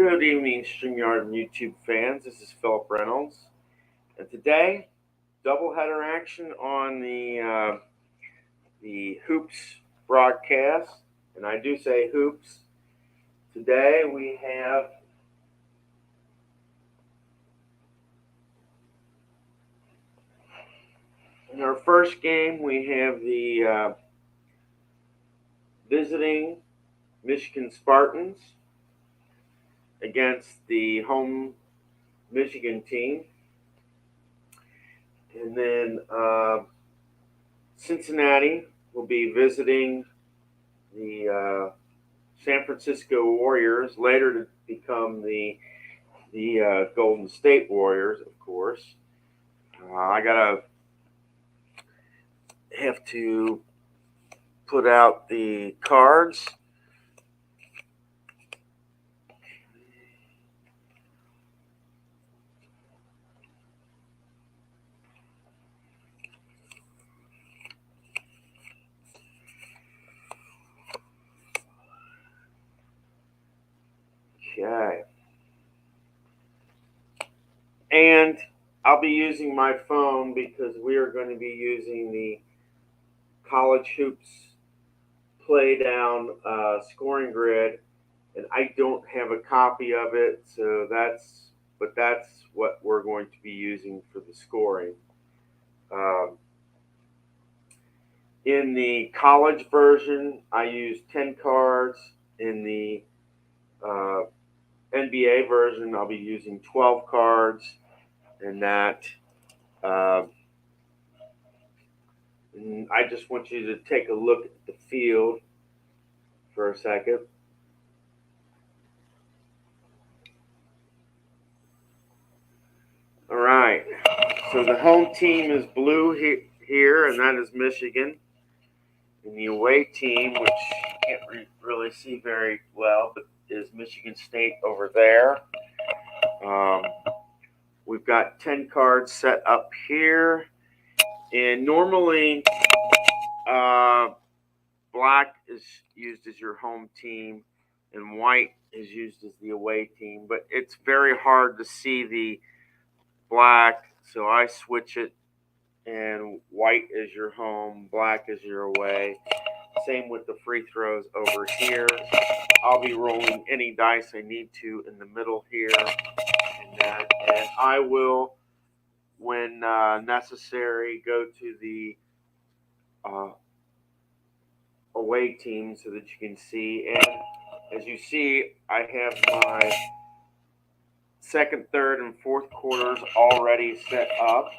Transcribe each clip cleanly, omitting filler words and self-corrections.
Good evening, StreamYard and YouTube fans. This is Philip Reynolds, and today, doubleheader action on the Hoops broadcast, and I do say Hoops. Today we have in our first game we have the visiting Michigan Spartans against the home Michigan team. And then Cincinnati will be visiting the San Francisco Warriors, later to become the Golden State Warriors, of course. I have to put out the cards. Okay. And I'll be using my phone because we are going to be using the College Hoops Play Down scoring grid, and I don't have a copy of it, so that's what we're going to be using for the scoring. In the college version, I use 10 cards. In the NBA version, I'll be using 12 cards, and that. And I just want you to take a look at the field for a second. All right. So the home team is blue here, and that is Michigan. And the away team, which you can't really see very well, but is Michigan State over there. We've got 10 cards set up here. And normally, black is used as your home team, and white is used as the away team. But it's very hard to see the black, so I switch it, and white is your home, black is your away. Same with the free throws over here. I'll be rolling any dice I need to in the middle here, and I will, when necessary, go to the away team so that you can see. And as you see, I have my second, third, and fourth quarters already set up.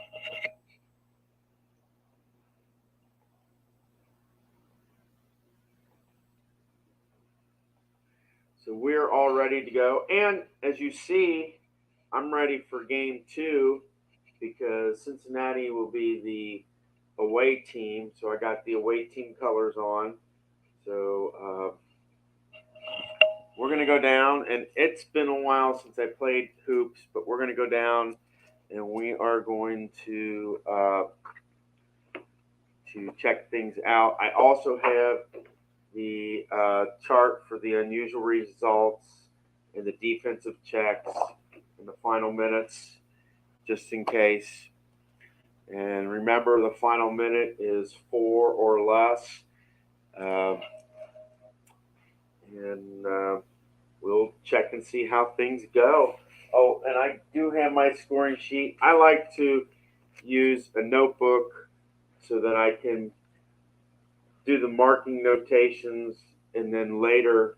So we're all ready to go. And as you see, I'm ready for game 2 because Cincinnati will be the away team. So I got the away team colors on. So we're going to go down, and it's been a while since I played hoops, but we're going to go down, and we are going to check things out. I also have the chart for the unusual results and the defensive checks in the final minutes, just in case. And remember, the final minute is 4 or less. And we'll check and see how things go. Oh, and I do have my scoring sheet. I like to use a notebook so that I can do the marking notations and then later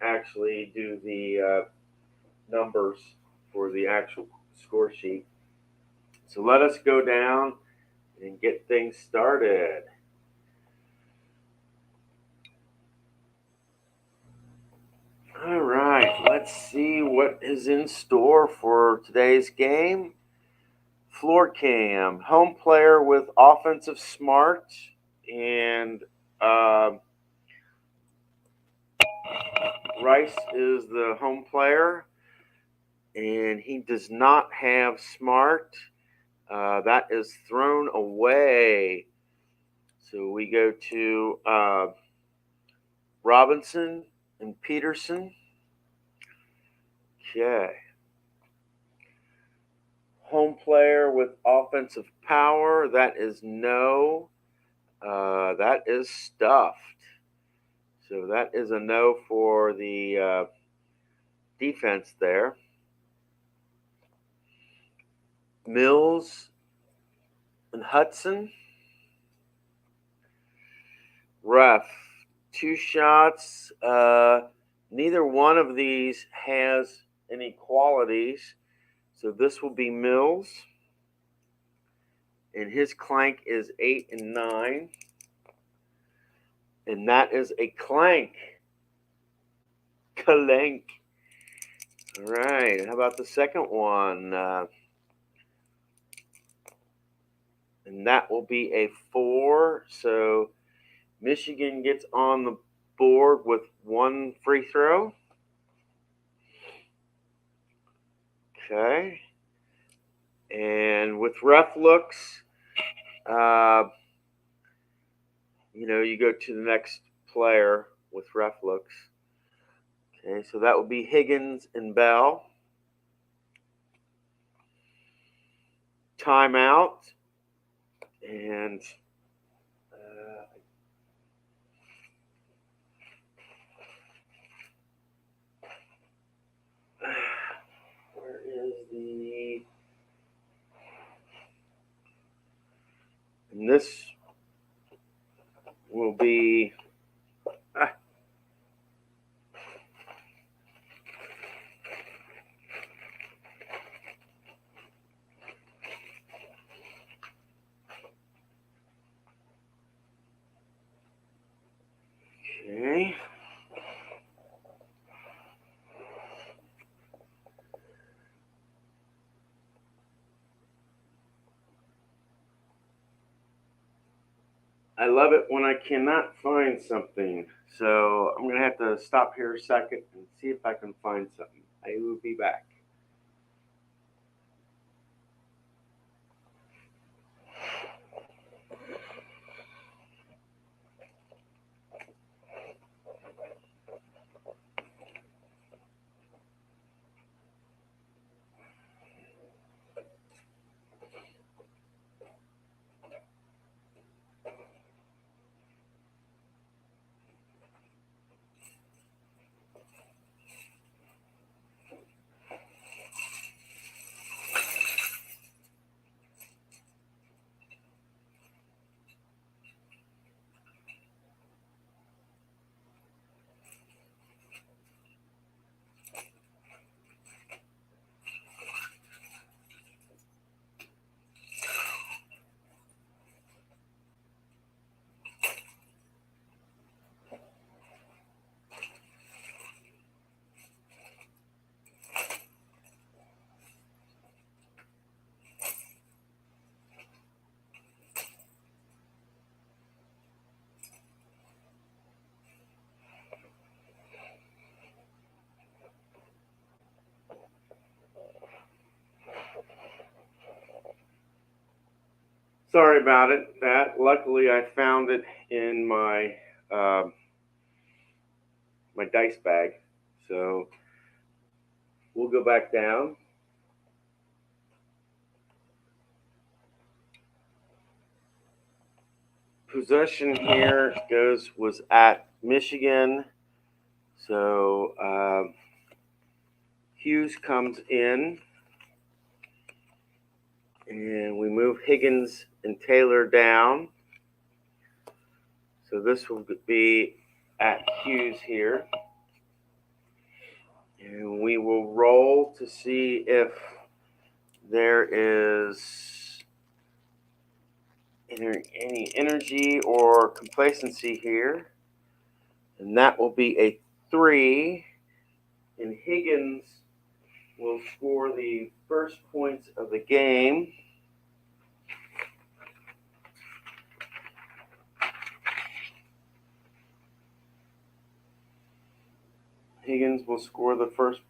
actually do the numbers for the actual score sheet. So let us go down and get things started. All right, let's see what is in store for today's game. Floor cam, home player with offensive smart, and Rice is the home player, and he does not have smart. That is thrown away. So we go to Robinson and Peterson. Okay. Home player with offensive power. That is no. That is stuffed. So that is a no for the defense there. Mills and Hudson. Ref. 2 shots. Neither one of these has any qualities. So this will be Mills. And his clank is 8 and 9. And that is a clank. Clank. All right. How about the second one? And that will be a 4. So Michigan gets on the board with 1 free throw. Okay. And with ref looks, you go to the next player with ref looks. Okay, so that will be Higgins and Bell. Timeout. And where is the... And this will be... Okay. I love it when I cannot find something. So I'm going to have to stop here a second and see if I can find something. I will be back. Sorry about it. Luckily I found it in my my dice bag. So we'll go back down. Possession here was at Michigan. So Hughes comes in. And we move Higgins and Taylor down. So this will be at Hughes here. And we will roll to see if there is any energy or complacency here. And that will be a 3. And Higgins will score the first points of the game. Higgins will score the first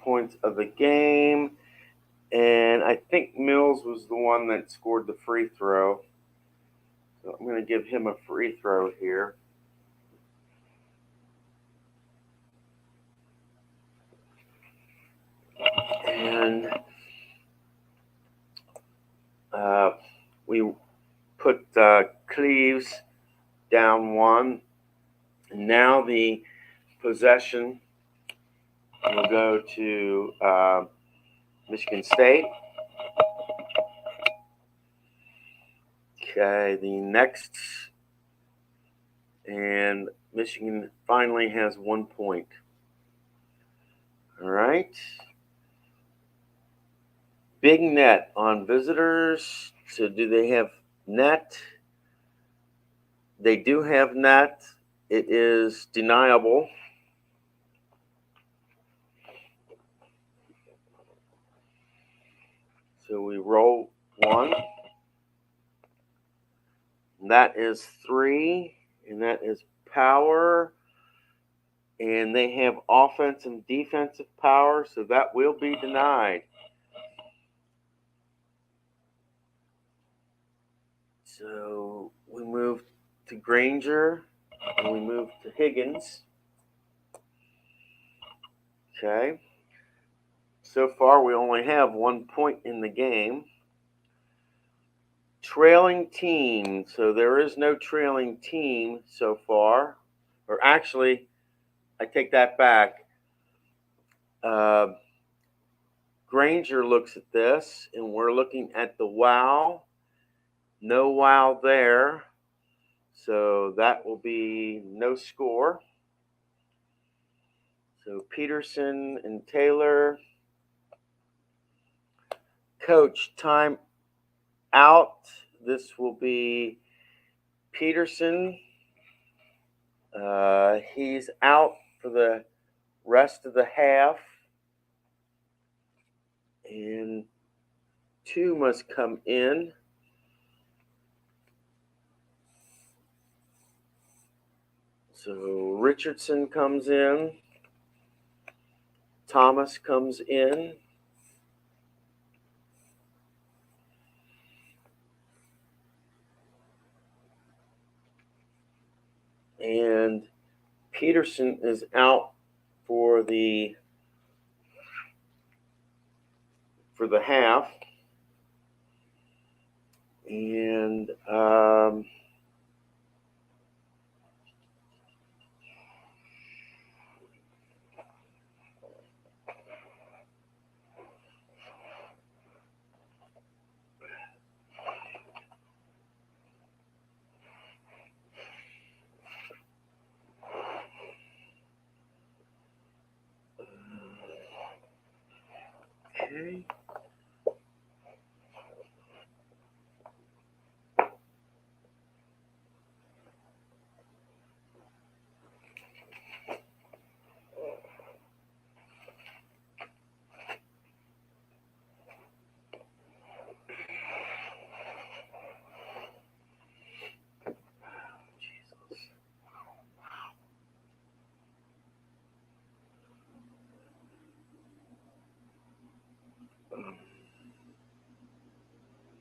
points of the game. And I think Mills was the one that scored the free throw. So I'm going to give him a free throw here. Braves down 1. And now the possession will go to Michigan State. Okay, the next, and Michigan finally has 1 point. All right. Big net on visitors. So do they have net? They do have net. It is deniable. So we roll 1. And that is 3. And that is power. And they have offensive and defensive power. So that will be denied. So we move to Granger. And we move to Higgins. Okay. So far, we only have 1 point in the game. Trailing team. So there is no trailing team so far. Or actually, I take that back. Granger looks at this, and we're looking at the wow. No wow there. So that will be no score. So Peterson and Taylor. Coach, time out. This will be Peterson. He's out for the rest of the half. And 2 must come in. So Richardson comes in. Thomas comes in. And Peterson is out for the half. And okay.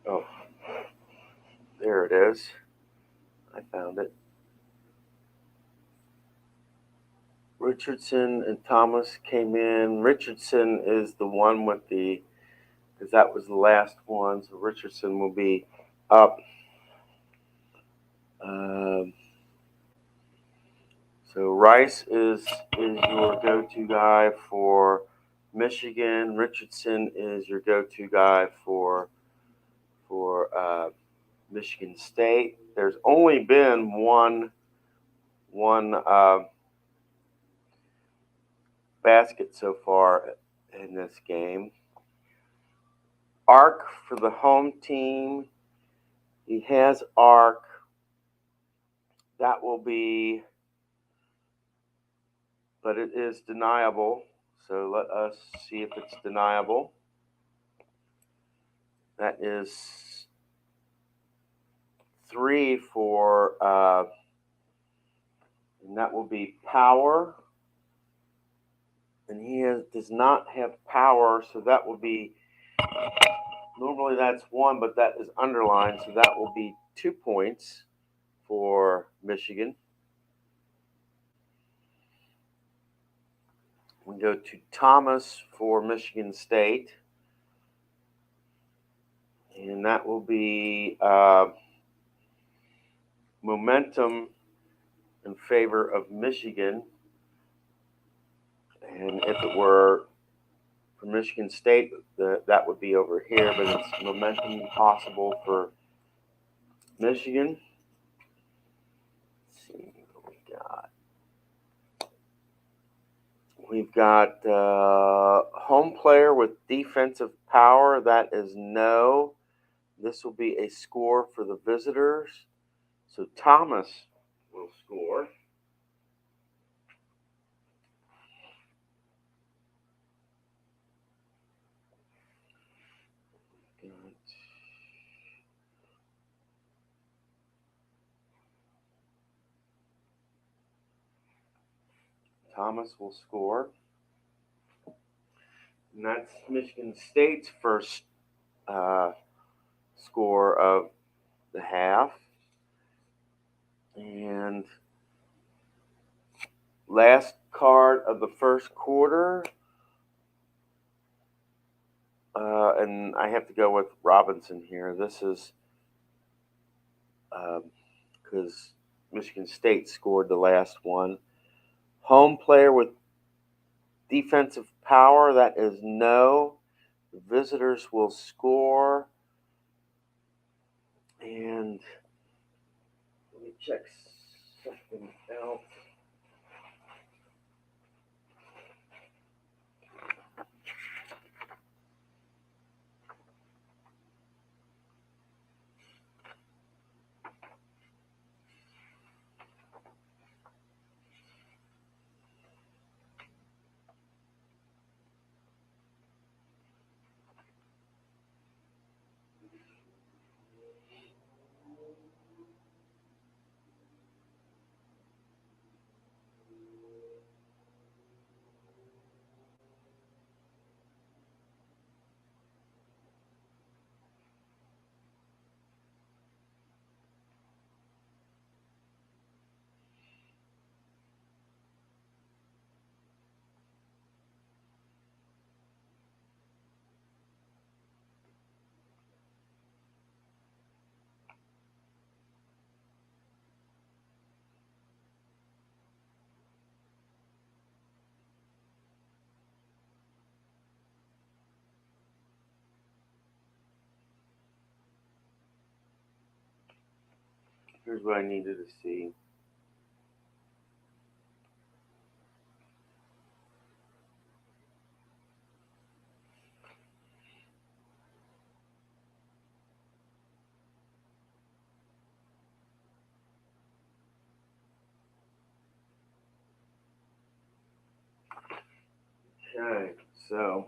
Oh, there it is. I found it. Richardson and Thomas came in. Richardson is the one with the, because that was the last one. So Richardson will be up. So Rice is your go-to guy for Michigan. Richardson is your go-to guy for Michigan State. There's only been one basket so far in this game. Arc for the home team. He has arc. That will be, but it is deniable. So let us see if it's deniable. That is 3 for, and that will be power. And he does not have power, so that will be, normally that's 1, but that is underlined, so that will be 2 points for Michigan. We go to Thomas for Michigan State. And that will be momentum in favor of Michigan. And if it were for Michigan State, that would be over here, but it's momentum possible for Michigan. Let's see what we got. We've got home player with defensive power. That is no. This will be a score for the visitors. So Thomas will score. Thomas will score. And that's Michigan State's first score of the half. And last card of the first quarter. And I have to go with Robinson here. This is because Michigan State scored the last one. Home player with defensive power, that is no. The visitors will score. And let me check something else. Here's what I needed to see. Okay, so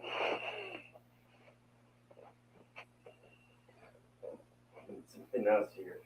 something else here.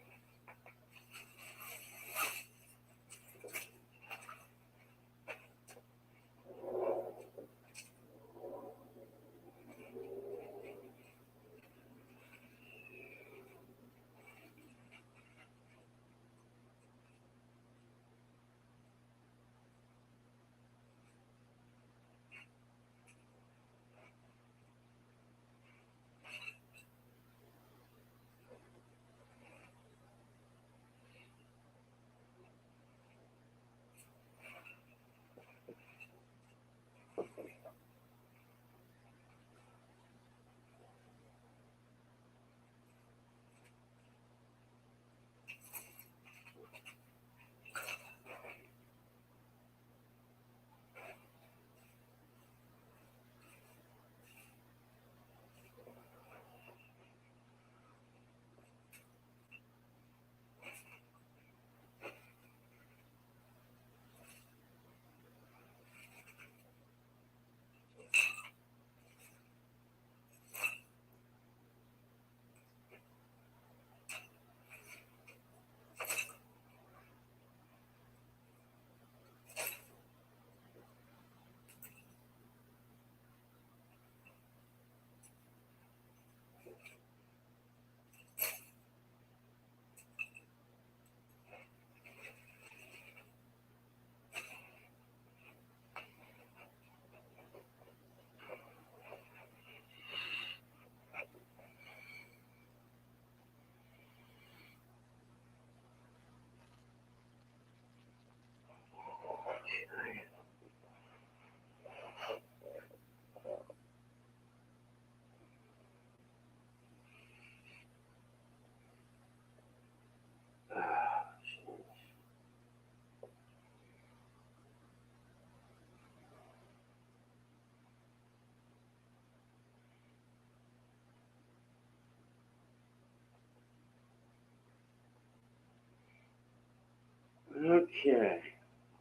Okay,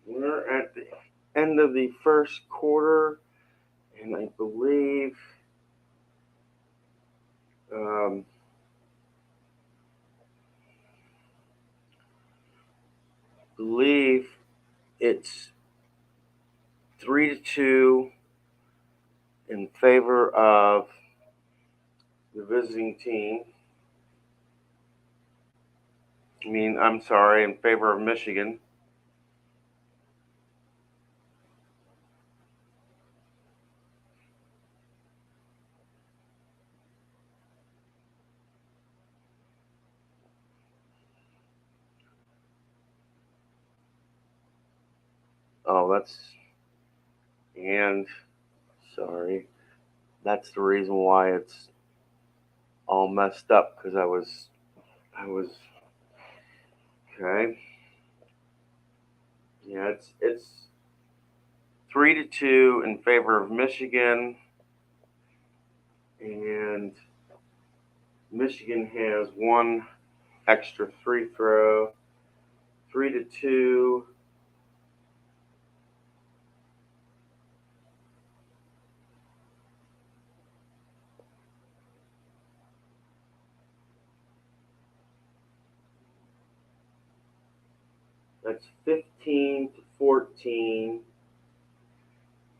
we're at the end of the first quarter, and I um, believe it's 3-2 in favor of the visiting team. I'm sorry, in favor of Michigan. Oh, and sorry, that's the reason why it's all messed up, because I was, okay. Yeah, it's 3-2 in favor of Michigan, and Michigan has one extra free throw. 3-2. That's 15-14,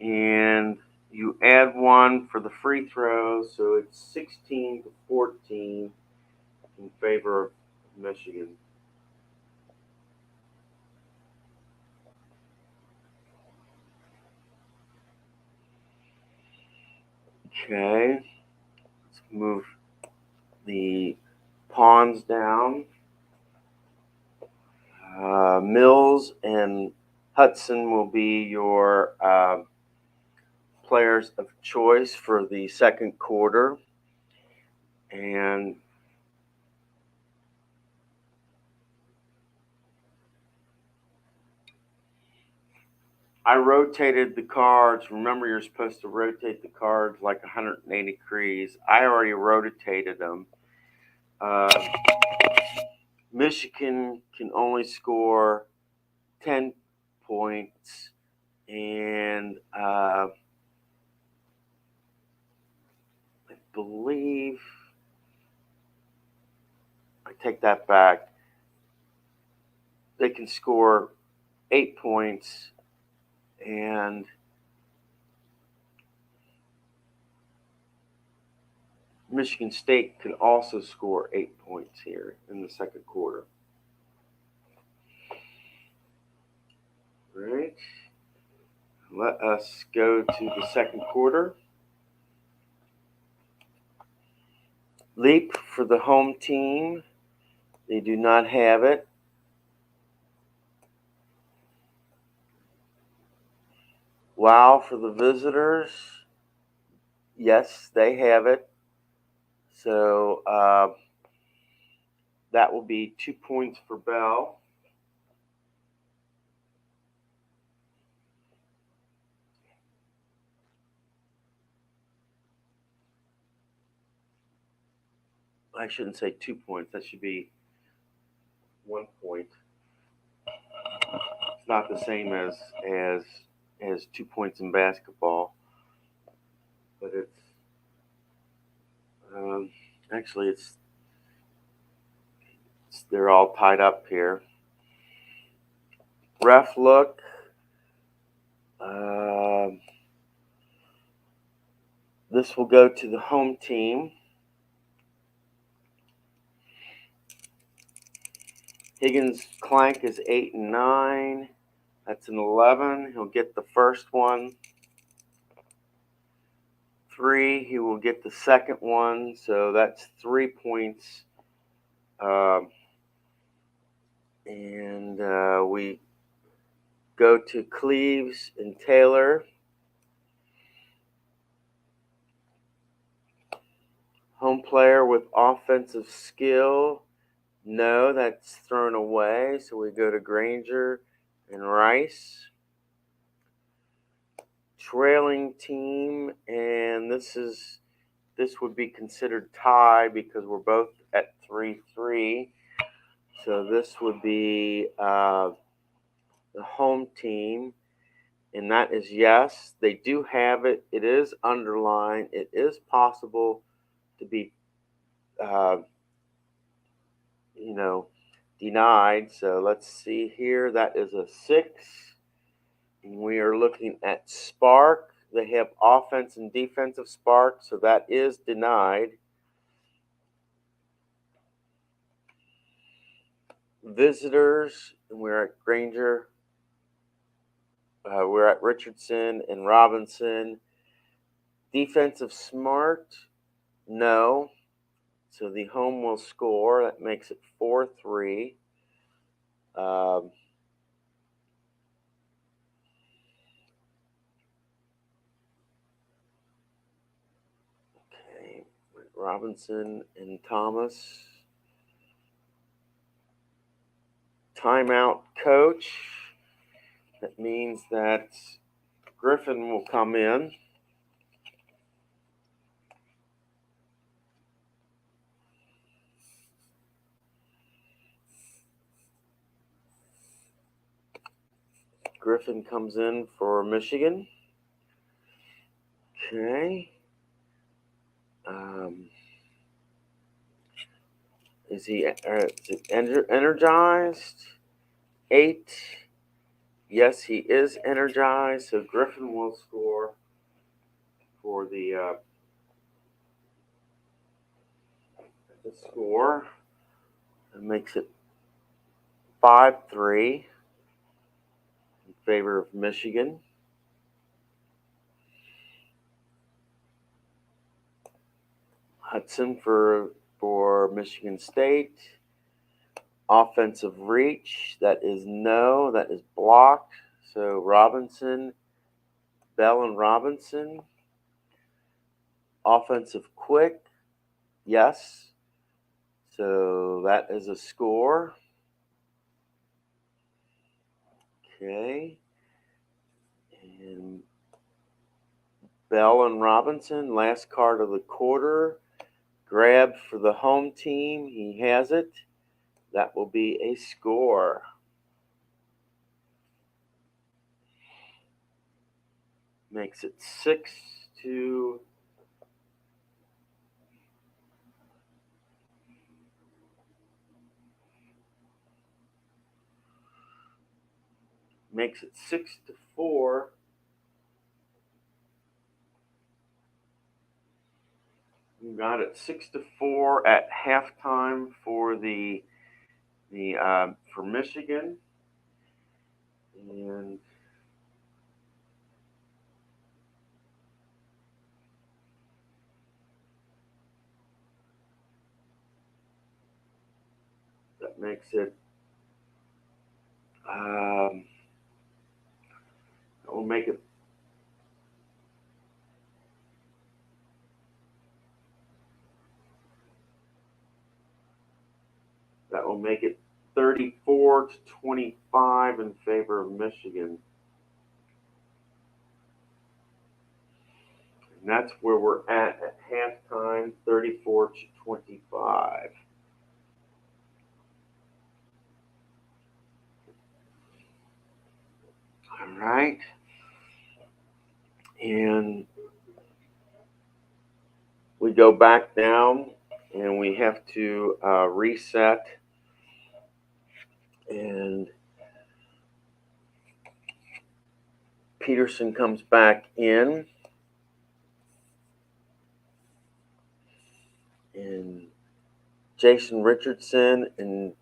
and you add one for the free throw, so it's 16-14 in favor of Michigan. Okay, let's move the pawns down. Mills and Hudson will be your players of choice for the second quarter. And I rotated the cards. Remember, you're supposed to rotate the cards like 180 degrees. I already rotated them. Michigan can only score 10 points, and I believe I take that back. They can score 8 points, and Michigan State can also score 8 points here in the second quarter. All right. Let us go to the second quarter. Leap for the home team. They do not have it. Wow for the visitors. Yes, they have it. So that will be 2 points for Bell. I shouldn't say 2 points. That should be 1 point. It's not the same as 2 points in basketball, but it's actually they're all tied up here. Ref look. This will go to the home team. Higgins' clank is 8 and 9. That's an 11. He'll get the first one. 3. He will get the second one. So that's 3 points. And we go to Cleaves and Taylor. Home player with offensive skill. No, that's thrown away. So we go to Granger and Rice. Trailing team, and this would be considered tie because we're both at 3-3. So this would be the home team, and that is yes. They do have it. It is underlined. It is possible to be, uh, you know, denied. So let's see here. That is a 6. And we are looking at Spark. They have offense and defensive Spark, so that is denied. Visitors, and we're at Granger. We're at Richardson and Robinson. Defensive Smart, no. So the home will score. That makes it 4-3. Um, okay, Robinson and Thomas. Timeout, coach. That means that Griffin will come in. Griffin comes in for Michigan. Okay. Is it energized? 8. Yes, he is energized. So Griffin will score for the score. That makes it 5-3 in favor of Michigan. Hudson for Michigan State. Offensive reach, that is no, that is blocked. So Robinson, Bell and Robinson. Offensive quick, yes. So that is a score. Okay. And Bell and Robinson, last card of the quarter. Grab for the home team. He has it. That will be a score. Makes it 6-. Makes it 6-4. We got it 6-4 at halftime for for Michigan, and that makes it. That will make it. That will make it 34-25 in favor of Michigan. And that's where we're at halftime, 34-25. All right. And we go back down and we have to reset. And Peterson comes back in. And Jason Richardson and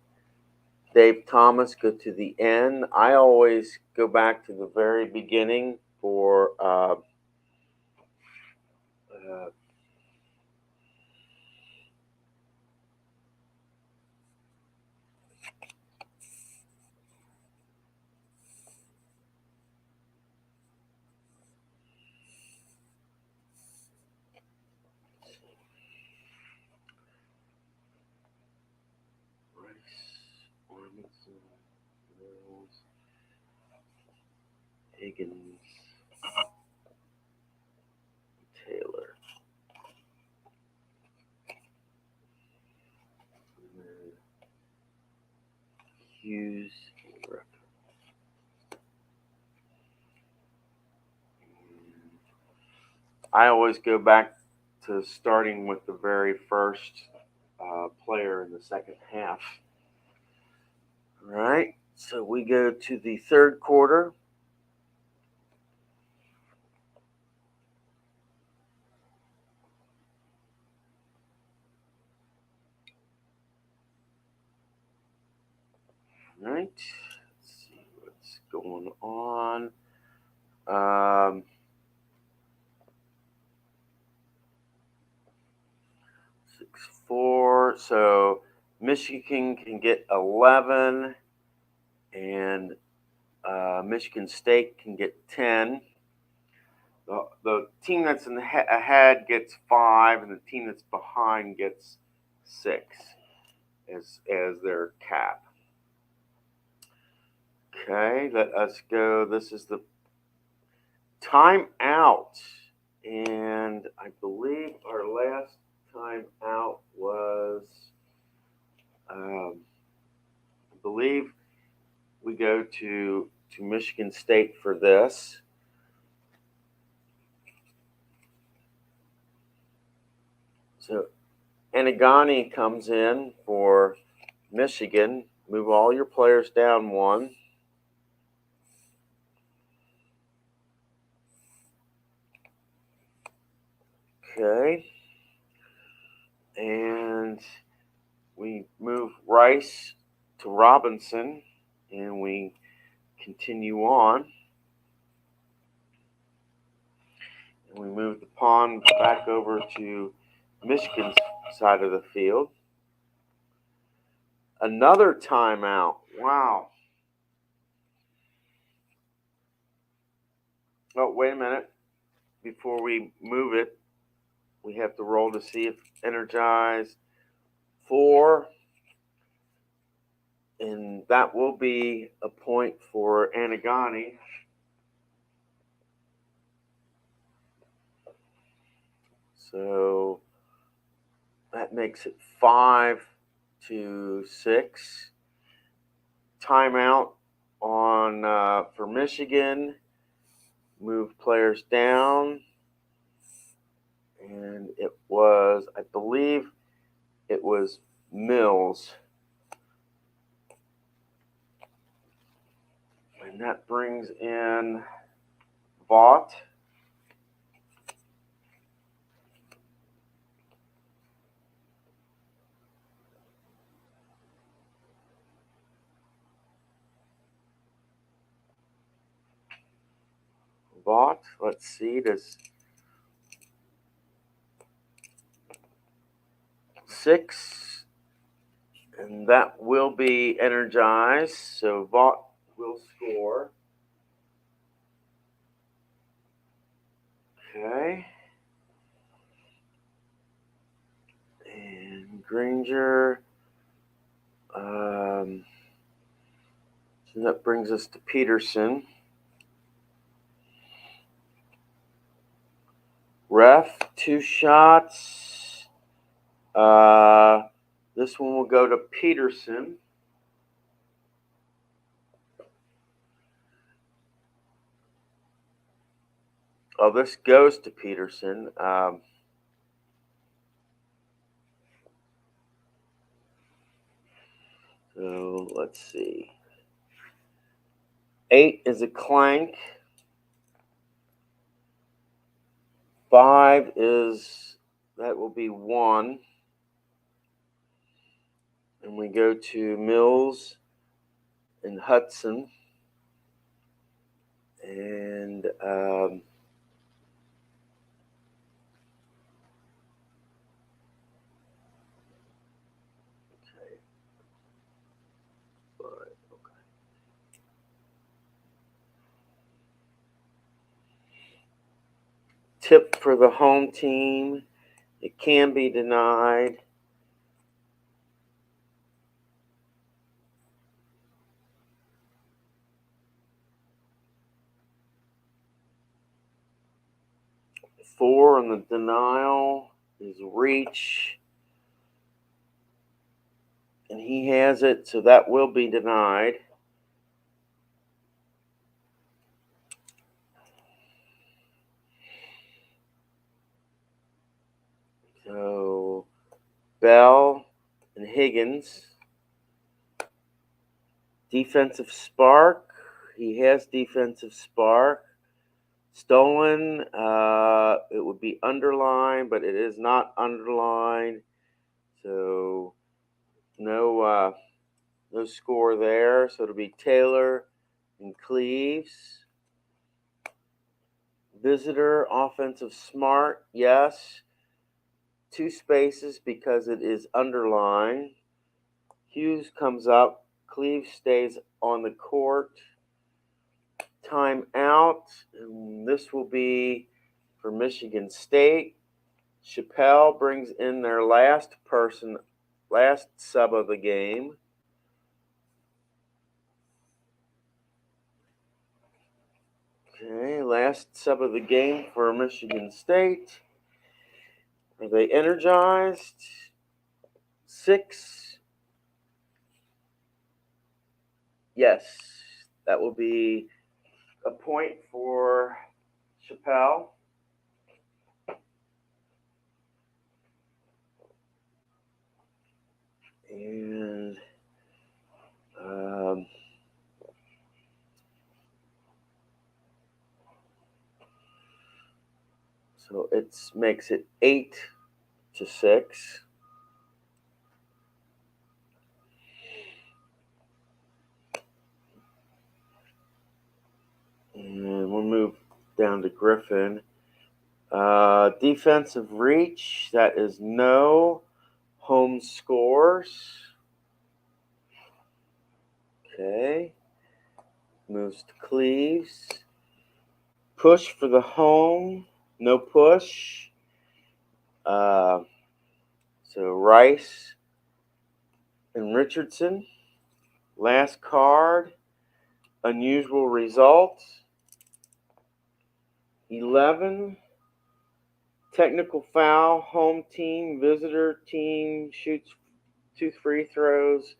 Dave Thomas go to the end. I always go back to the very beginning for Armisen, Mills, Higgins, Taylor. Hughes, I always go back to starting with the very first player in the second half. All right, so we go to the third quarter. All right, let's see what's going on. 6-4. So Michigan can get 11, and Michigan State can get 10. The team that's ahead gets 5, and the team that's behind gets 6 as their cap. Okay, let us go. This is the timeout, and I believe our last timeout was, I believe we go to Michigan State for this. So Anagani comes in for Michigan. Move all your players down 1. Okay. And we move Rice to Robinson, and we continue on. And we move the pawn back over to Michigan's side of the field. Another timeout. Wow. Oh, wait a minute. Before we move it, we have to roll to see if energized. 4. And that will be a point for Anagani. So that makes it 5-6. Timeout on for Michigan. Move players down. And it was, I believe, it was Mills. And that brings in Vaught. Vaught, let's see, does 6, and that will be energized, so Vaught will score. Okay. And Granger, so that brings us to Peterson. Ref, 2 shots. This one will go to Peterson. Oh, this goes to Peterson. So let's see. 8 is a clank. 5 is, that will be 1. And we go to Mills and Hudson. And okay. Tip for the home team. It can be denied. Four on the denial is reach. And he has it, so that will be denied. Bell and Higgins. Defensive spark. He has defensive spark. Stolen. It would be underlined, but it is not underlined. So no score there. So it'll be Taylor and Cleves. Visitor, offensive smart, yes. 2 spaces because it is underlined. Hughes comes up. Cleves stays on the court. Time out. And this will be for Michigan State. Chappelle brings in their last sub of the game. Okay, last sub of the game for Michigan State. Are they energized? 6. Yes, that will be a point for Chappelle. And so it makes it 8-6. And we'll move down to Griffin. Defensive reach, that is no. Home scores. Okay. Moves to Cleves. Push for the home. No push. So Rice and Richardson. Last card. Unusual result. 11. Technical foul. Home team, visitor team shoots 2 free throws.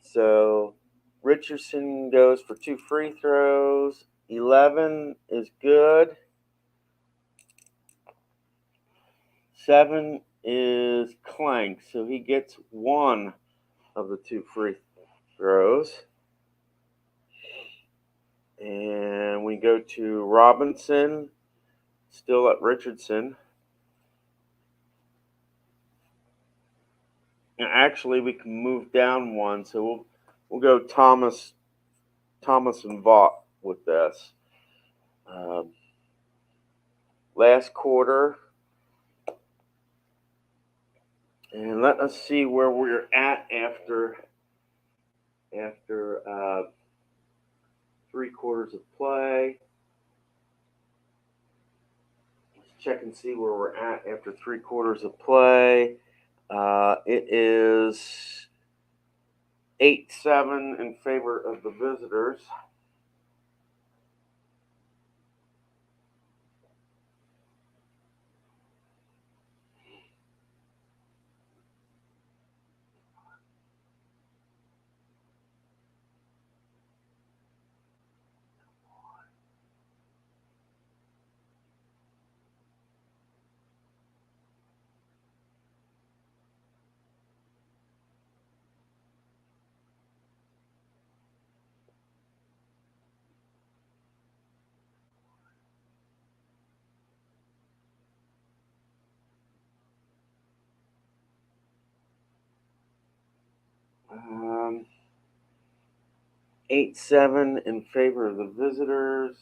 So Richardson goes for 2 free throws. 11 is good. 7 is Clank, so he gets 1 of the 2 free throws. And we go to Robinson, still at Richardson. And actually, we can move down 1, so we'll go Thomas and Vaught with this. Last quarter. And let us see where we're at after 3 quarters of play. Let's check and see where we're at after 3 quarters of play. It is 8-7 in favor of the visitors. Um, 8-7 in favor of the visitors.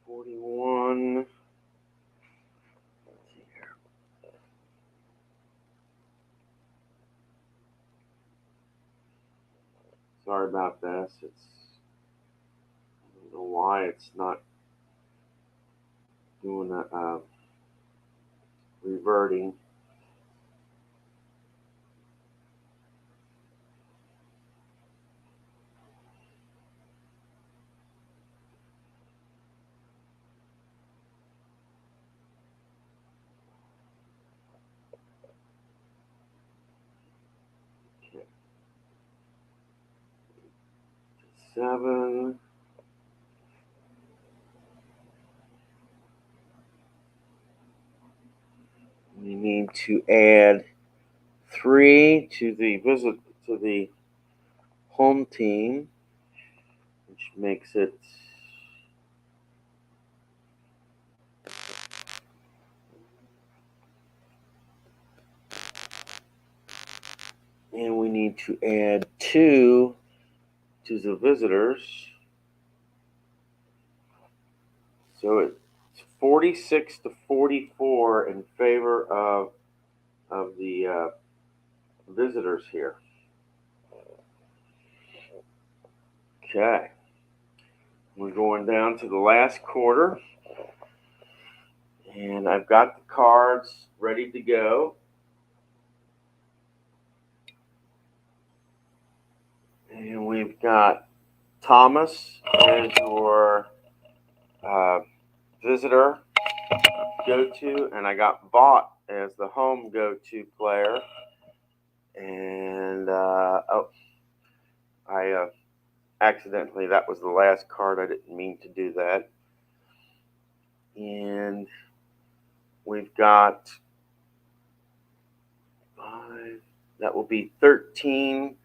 $41. Sorry about this. It's don't know why it's not doing a reverting. Okay. 7. We need to add 3 to the home team, which makes it and we need to add 2 to the visitors. So it's 46 to 44 in favor of the visitors here. Okay. We're going down to the last quarter. And I've got the cards ready to go. And we've got Thomas as your visitor go-to, and I got Vaught as the home go-to player. And I accidentally, that was the last card. I didn't mean to do that. And we've got 5, that will be 13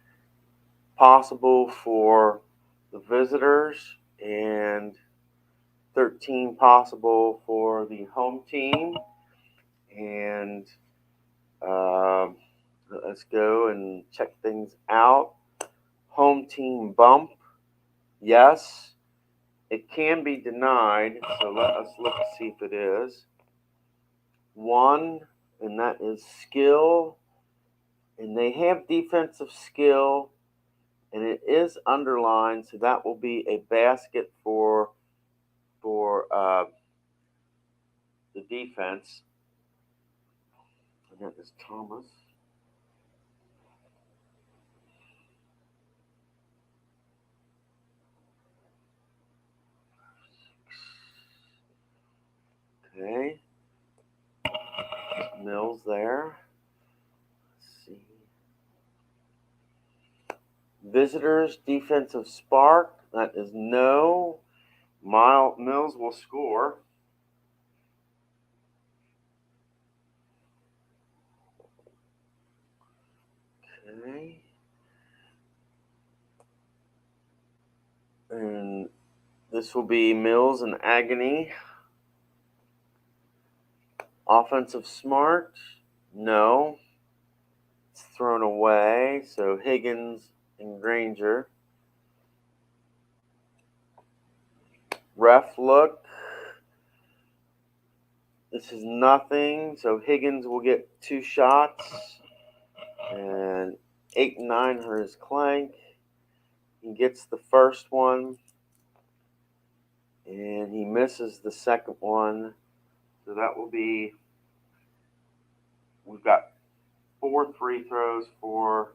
possible for the visitors and 13 possible for the home team. And let's go and check things out. Home team bump, yes. It can be denied, so let us look to see if it is. 1, and that is skill. And they have defensive skill, and it is underlined, so that will be a basket for the defense. And that is Thomas. Okay. Mills there. Let's see. Visitors defensive spark. That is no. Mills will score. Okay. And this will be Mills and Agony. Offensive smart. No. It's thrown away. So Higgins and Granger. Ref look. This is nothing. So Higgins will get 2 shots. And 8 and 9 are his clank. He gets the first one. And he misses the second one. So that will be, we've got 4 free throws for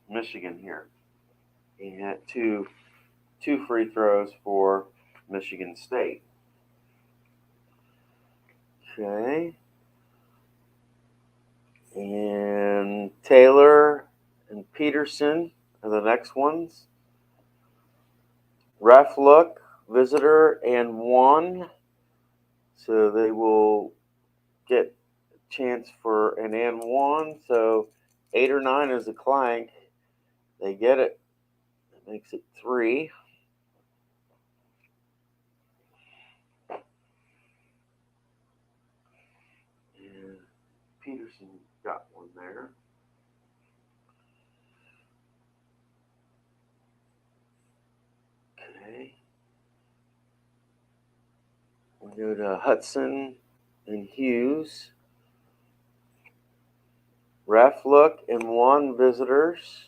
Michigan here. And 2 free throws for Michigan State. Okay. And Taylor and Peterson are the next ones. Ref look, visitor, and 1. So they will get a chance for an and 1. So 8 or 9 is a clank. They get it. That makes it 3. And Peterson got one there. Okay. We go to Hudson and Hughes. Ref look and 1 visitors.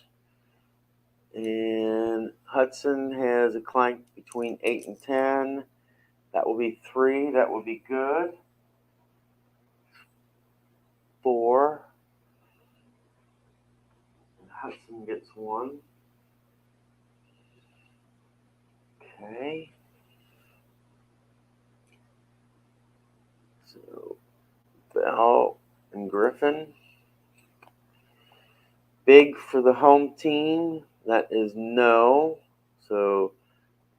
And Hudson has a clank between 8 and 10. That will be 3. That will be good. 4. And Hudson gets 1. Okay. So Bell and Griffin. Big for the home team. That is no. So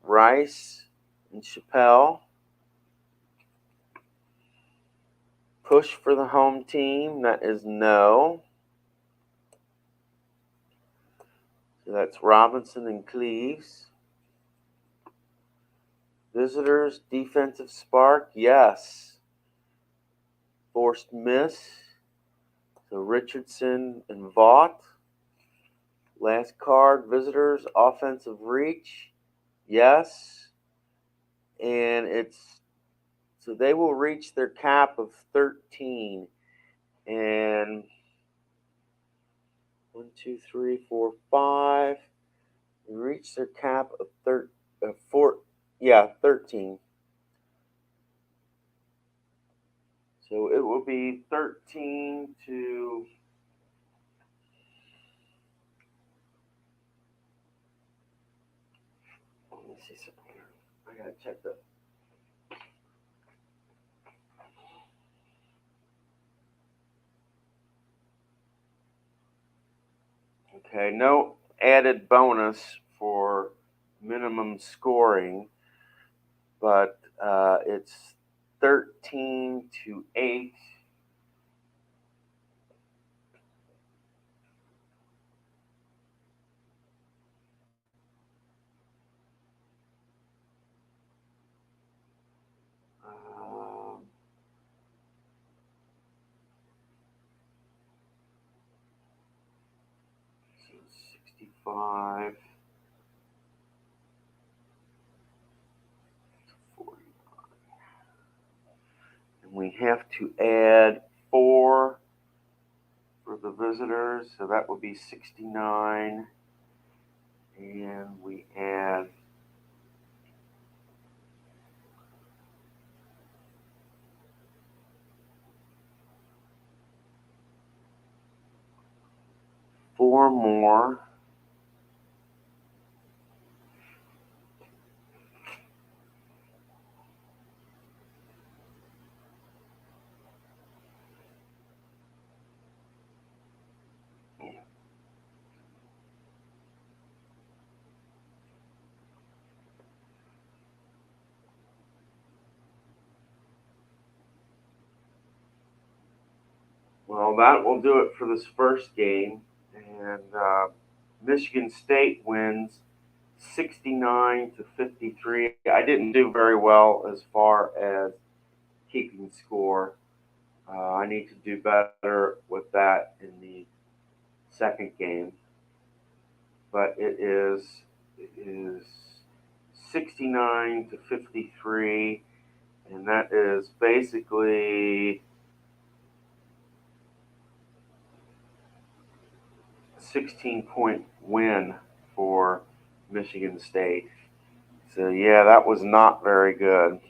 Rice and Chappelle. Push for the home team. That is no. So that's Robinson and Cleaves. Visitors, defensive spark. Yes. Forced miss. So Richardson and Vaught. Last card, visitors, offensive reach. Yes. And so they will reach their cap of 13. And 1, 2, 3, 4, 5. They reach their cap of 13. So it will be 13 to let me see something here. I gotta check that. Okay, no added bonus for minimum scoring, but it's 13 to 8. So 65 to 49. And we have to add 4 for the visitors, so that would be 69. And we add 4 more. Well, that will do it for this first game. And Michigan State wins 69 to 53. I didn't do very well as far as keeping score. I need to do better with that in the second game. But it is 69 to 53, and that is basically a 16-point win for Michigan State. So yeah, that was not very good.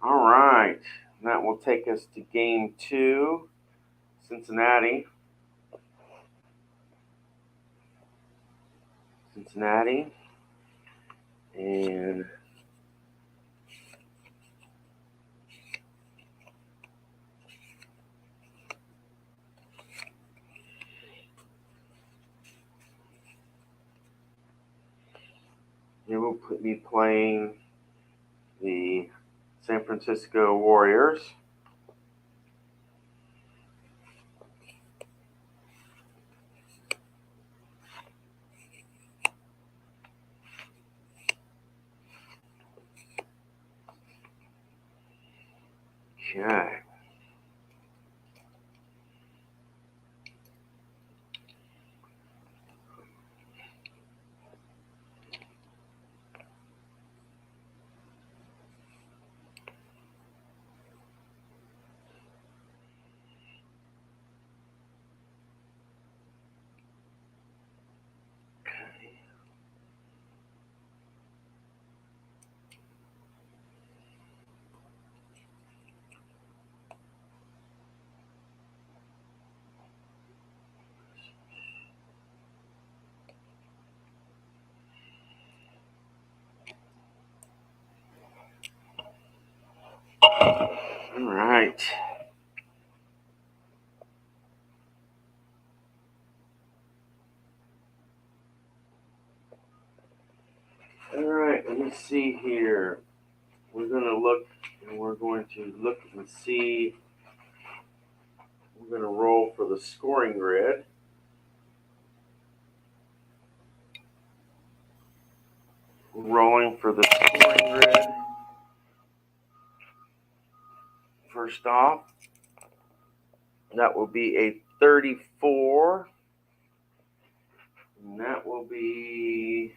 All right, that will take us to game 2, Cincinnati. And it will be playing the San Francisco Warriors. Okay. All right. All right, let me see here. We're going to look, and we're going to look and see. We're going to roll for the scoring grid. We're rolling for the scoring grid. First off, that will be a 34. And that will be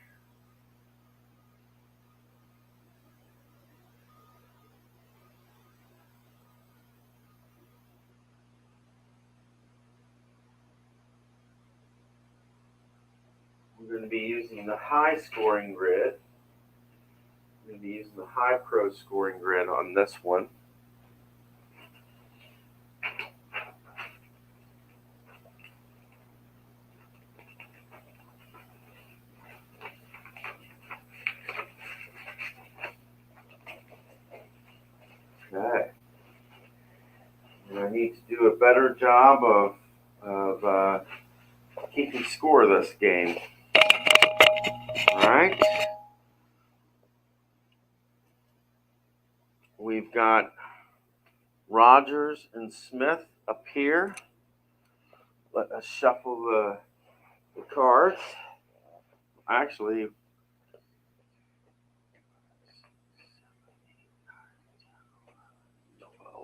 we're going to be using the high scoring grid. We're going to be using the high pro scoring grid on this one. Okay. And I need to do a better job of keeping score of this game. All right. We've got Rogers and Smith up here. Let us shuffle the cards. Actually,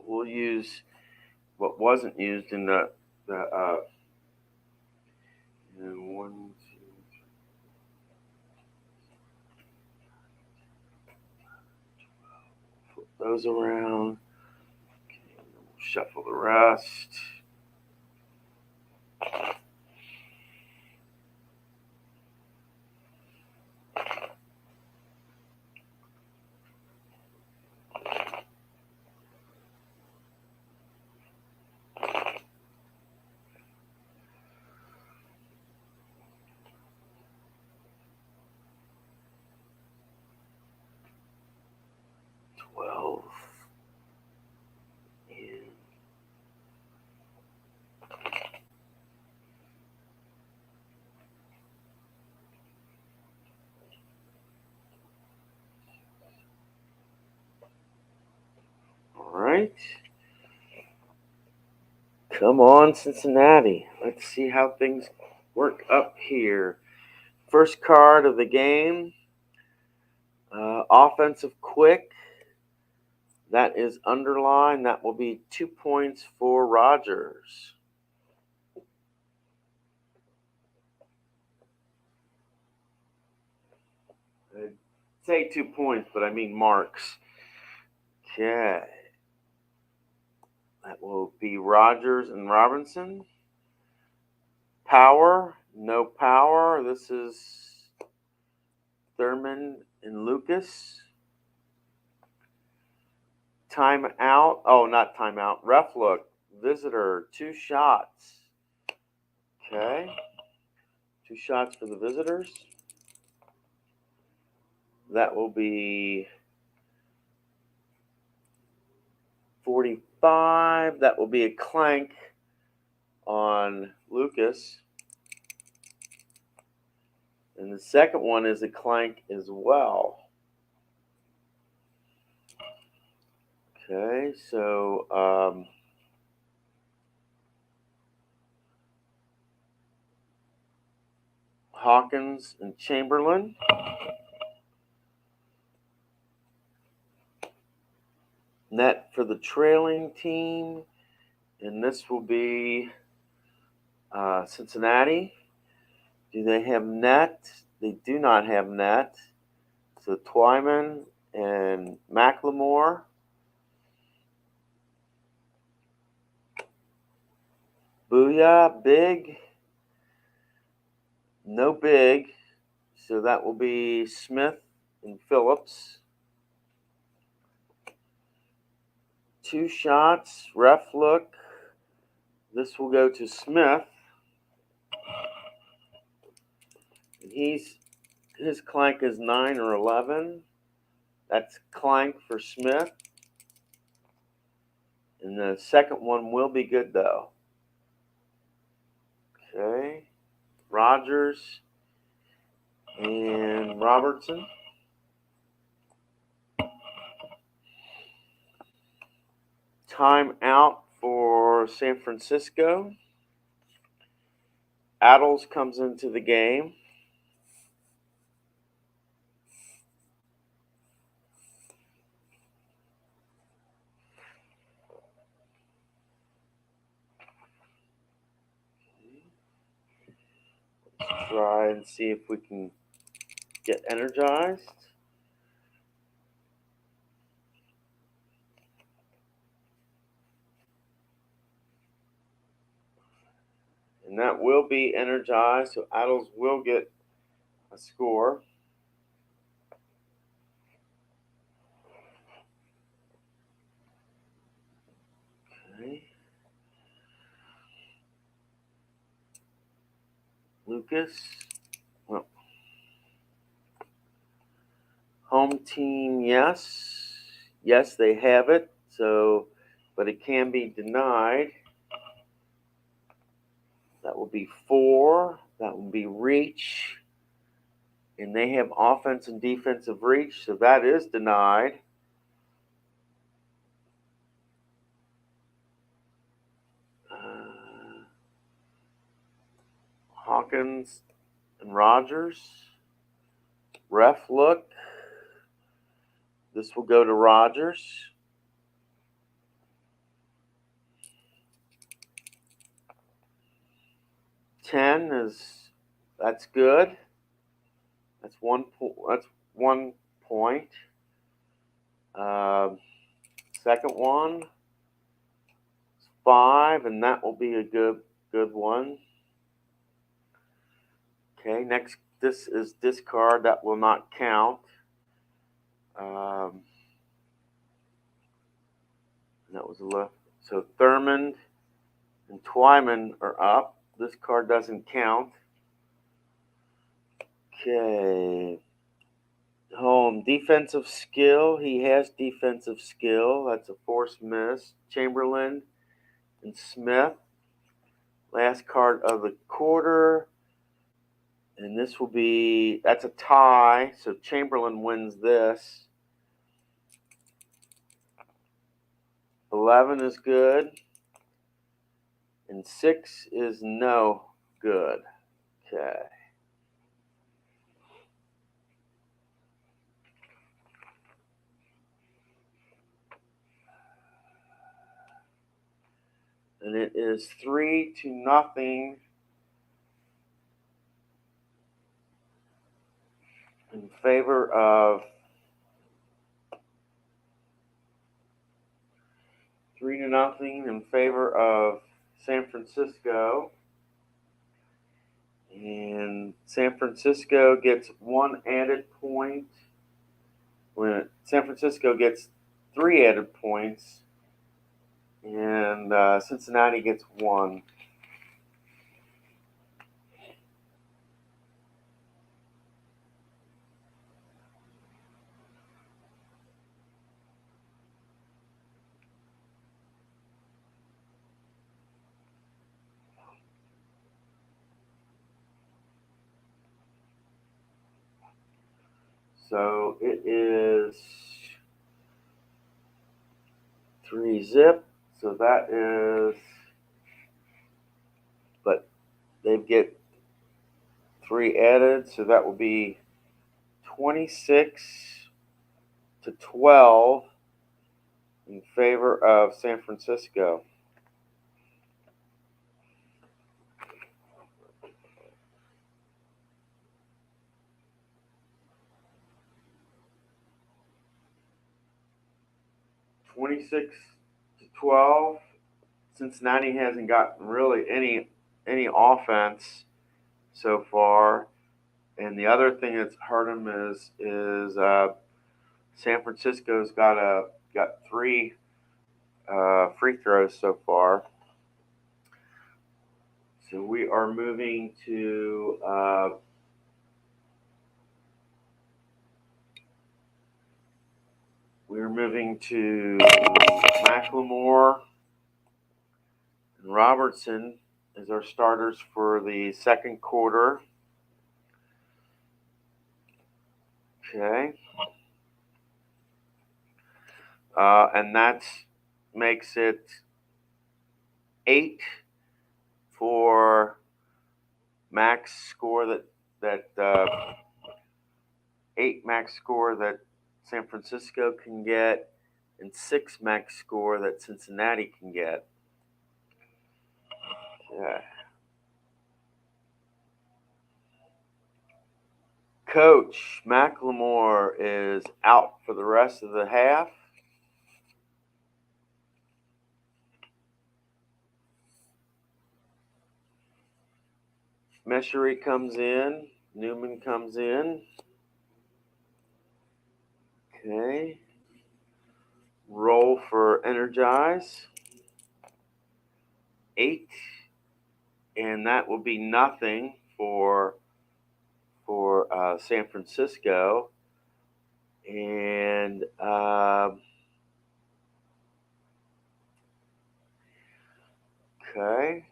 we'll use what wasn't used in the and 1, 2, 3. Flip those around. Okay, and then we'll shuffle the rest. All right. Come on, Cincinnati. Let's see how things work up here. First card of the game. Offensive quick. That is underlined. That will be 2 points for Rogers. I'd say 2 points, but I mean marks. Okay. That will be Rogers and Robinson. Power. No power. This is Thurman and Lucas. Timeout. Oh, not timeout. Ref look. Visitor. 2 shots. Okay. 2 shots for the visitors. That will be 45. That will be a clank on Lucas. And the second one is a clank as well. Okay, so Hawkins and Chamberlain. net for the trailing team, and this will be Cincinnati. Do they have net? They do not have net. So Twyman and McLemore. Booyah, big. No big. So that will be Smith and Phillips. 2 shots. Ref look. This will go to Smith. His clank is 9 or 11. That's clank for Smith. And the second one will be good though. Okay. Rogers and Robertson. Time out for San Francisco. Adels comes into the game. Let's try and see if we can get energized. And that will be energized, so Adels will get a score. Okay. Lucas. Well, home team, yes. Yes, they have it. So, but it can be denied. That will be 4. That will be reach. And they have offense and defensive reach, so that is denied. Hawkins and Rogers. Ref look. This will go to Rogers. That's good. That's 1 point. Second one is 5, and that will be a good one. Okay, next, this is discard. That will not count. That was a left. So Thurmond and Twyman are up. This card doesn't count. Okay. Home defensive skill. He has defensive skill. That's a forced miss. Chamberlain and Smith. Last card of the quarter. And this will be, that's a tie. So Chamberlain wins this. 11 is good. And 6 is no good. Okay. And it is 3-0 in favor of 3-0 in favor of San Francisco. And San Francisco gets 1 added point. When San Francisco gets 3 added points, and Cincinnati gets 1. So it is 3-zip. So that is, but they get 3 added. So that will be 26-12 in favor of San Francisco. (26-12). Cincinnati hasn't gotten really any offense so far, and the other thing that's hurt them is San Francisco's got three free throws so far. So we are moving to McLemore and Robertson as our starters for the second quarter. Okay. And that makes it 8 for max score that 8 max score that San Francisco can get, and 6 max score that Cincinnati can get. Yeah. Coach McLemore is out for the rest of the half. Meschery comes in. Newman comes in. Okay. Roll for Energize. 8. And that will be nothing for San Francisco. And okay.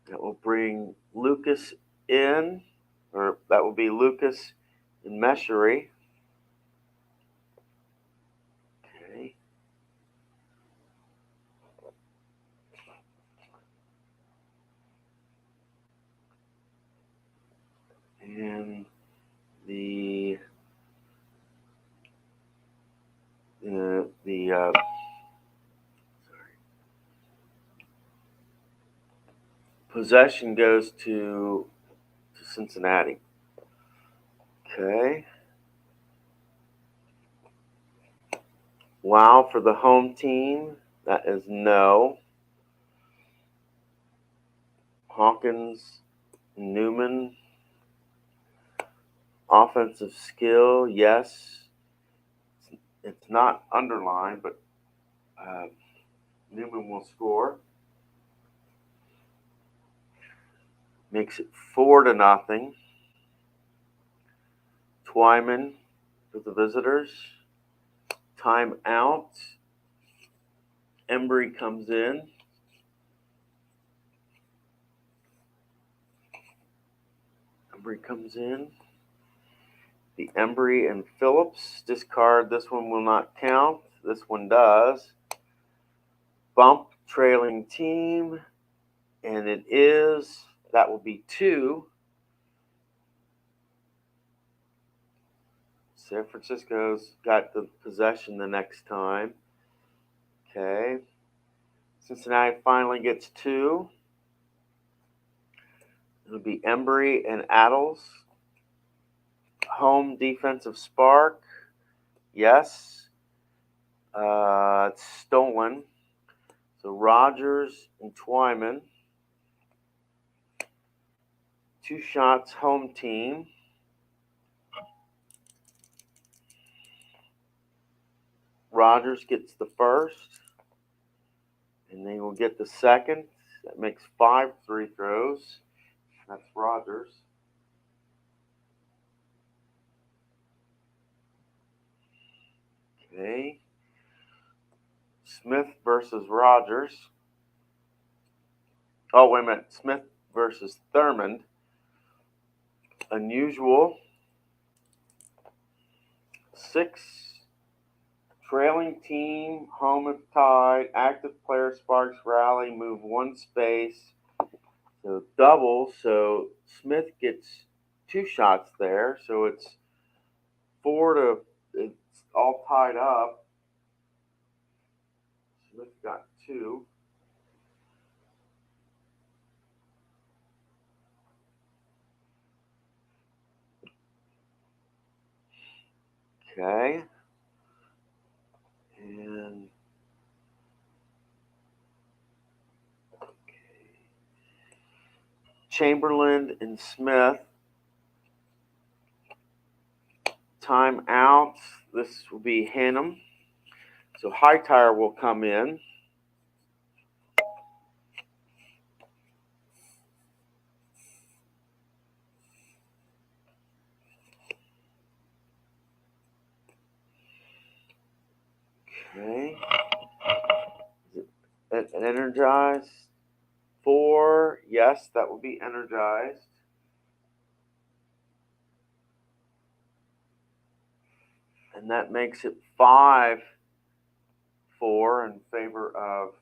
That will bring Lucas in, or that will be Lucas and Meschery. Okay. And the possession goes to Cincinnati. Okay. Wow for the home team. That is no. Hawkins, Newman. Offensive skill, yes. It's not underlined, but Newman will score. Makes it 4-0. Twyman for the visitors. Timeout. Embry comes in. The Embry and Phillips discard. This one will not count. This one does. Bump trailing team. And it is. That will be 2. San Francisco's got the possession the next time. Okay. Cincinnati finally gets 2. It'll be Embry and Adles. Home defensive spark. Yes. It's stolen. So Rogers and Twyman. 2 shots, home team. Rogers gets the first, and they will get the second. That makes 5 free throws. That's Rogers. Okay. Smith versus Rogers. Oh, wait a minute. Smith versus Thurmond. Unusual. 6. Trailing team, home if tied. Active player sparks rally, move 1 space. So double. So Smith gets 2 shots there. So it's 4 to, it's all tied up. 2. Okay. And Chamberlain and Smith. Time out. This will be Hannum. So Hightower will come in. Okay. Energized. 4. Yes, that will be energized. And that makes it 5-4 in favor of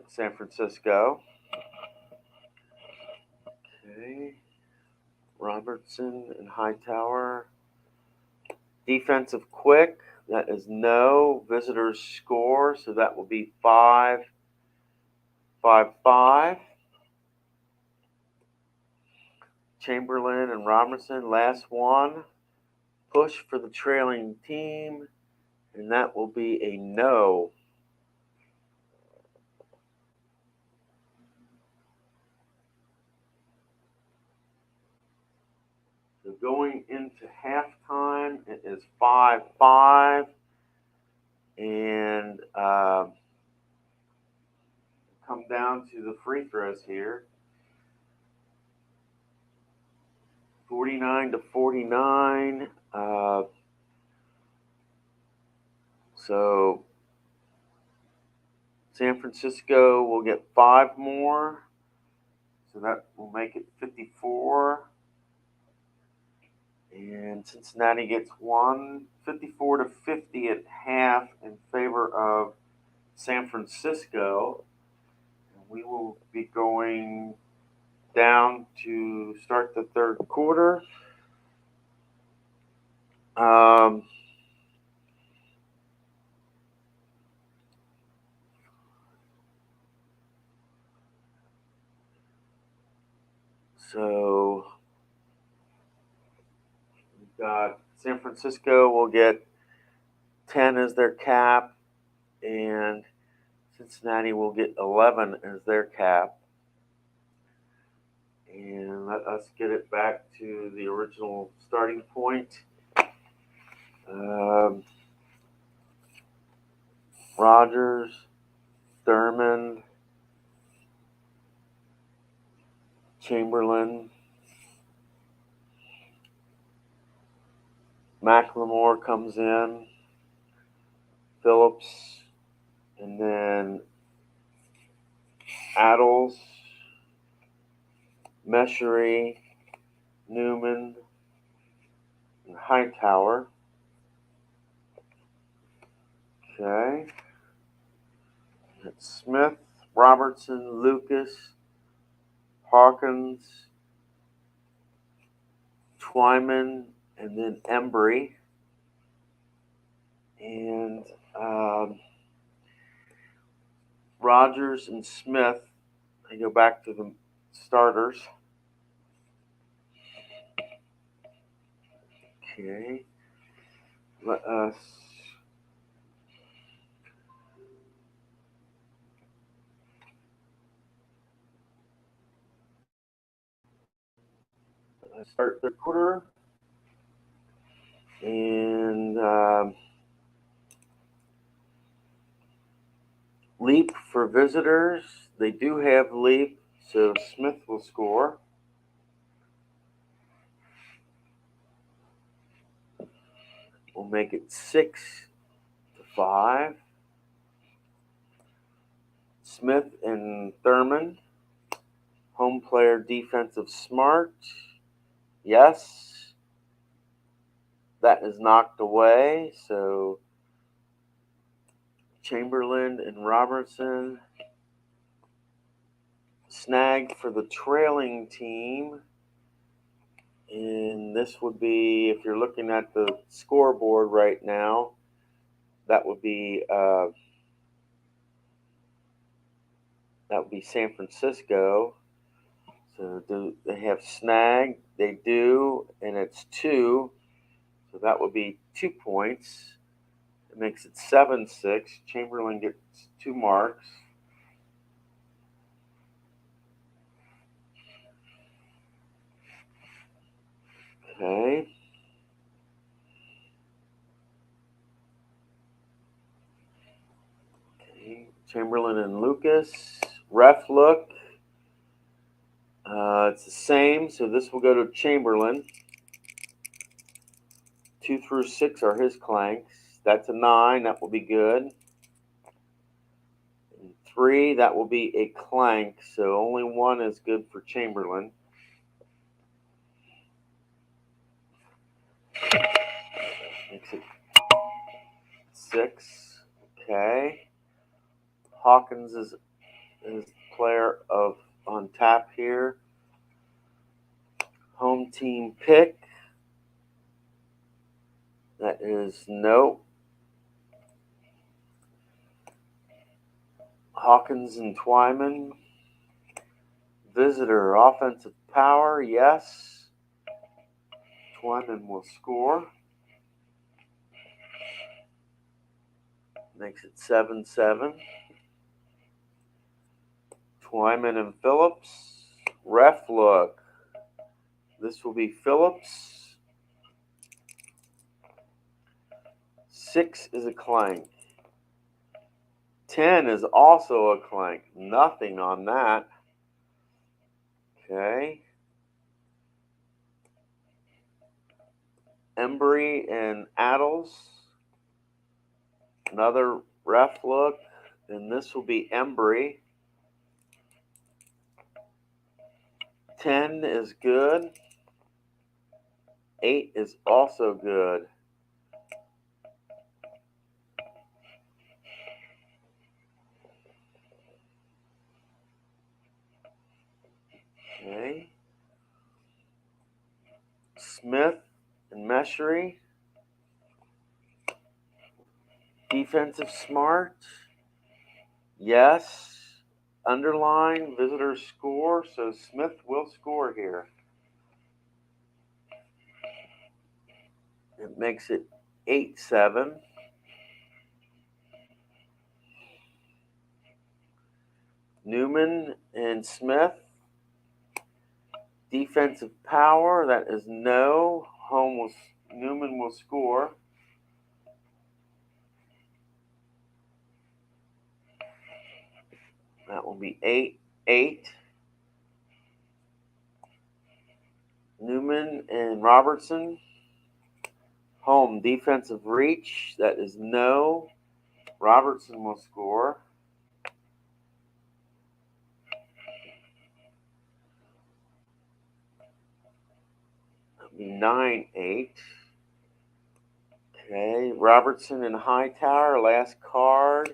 San Francisco. Okay. Robertson and Hightower. Defensive quick. That is no. Visitors score, so that will be 5-5. Chamberlain and Robertson, last one. Push for the trailing team, and that will be a no. So going into halftime, it is 5-5, and come down to the free throws here. 49-49. So San Francisco will get 5 more, so that will make it 54. And Cincinnati gets 1, 54-50 at half in favor of San Francisco. And we will be going down to start the third quarter. So we've got San Francisco will get 10 as their cap, and Cincinnati will get 11 as their cap. And let us get it back to the original starting point. Rogers, Thurman, Chamberlain, McLemore comes in, Phillips, and then Adles, Meshery, Newman, and Hightower. Okay. That's Smith, Robertson, Lucas, Hawkins, Twyman, and then Embry. And Rogers and Smith, I go back to the starters. Okay. Let us start the quarter. And leap for visitors. They do have leap, so Smith will score. We'll make it 6-5. Smith and Thurman. Home player defensive smart. Yes. That is knocked away. So Chamberlain and Robertson. Snag for the trailing team. And this would be, if you're looking at the scoreboard right now, that would be San Francisco. So do they have snag? They do, and it's 2. So that would be 2 points. It makes it 7-6. Chamberlain gets 2 marks. Okay. Chamberlain and Lucas. Ref look. It's the same, so this will go to Chamberlain. 2 through 6 are his clanks. That's a 9. That will be good. And 3, that will be a clank, so only 1 is good for Chamberlain. Makes it 6. Okay. Hawkins is player on tap here. Home team pick. That is no. Hawkins and Twyman. Visitor offensive power, yes. Twyman will score. Makes it 7-7. Twyman and Phillips. Ref look. This will be Phillips. 6 is a clank. 10 is also a clank. Nothing on that. Okay. Embry and Addles. Another ref look. And this will be Embry. 10 is good. 8 is also good. Okay. Smith and Meshery. Defensive smart. Yes. Underline, visitors score, so Smith will score here. It makes it 8-7. Newman and Smith. Defensive power, that is no. Newman will score. That will be 8-8. Newman and Robertson. Home defensive reach, that is no. Robertson will score. That will be 9-8. Okay, Robertson and Hightower, last card.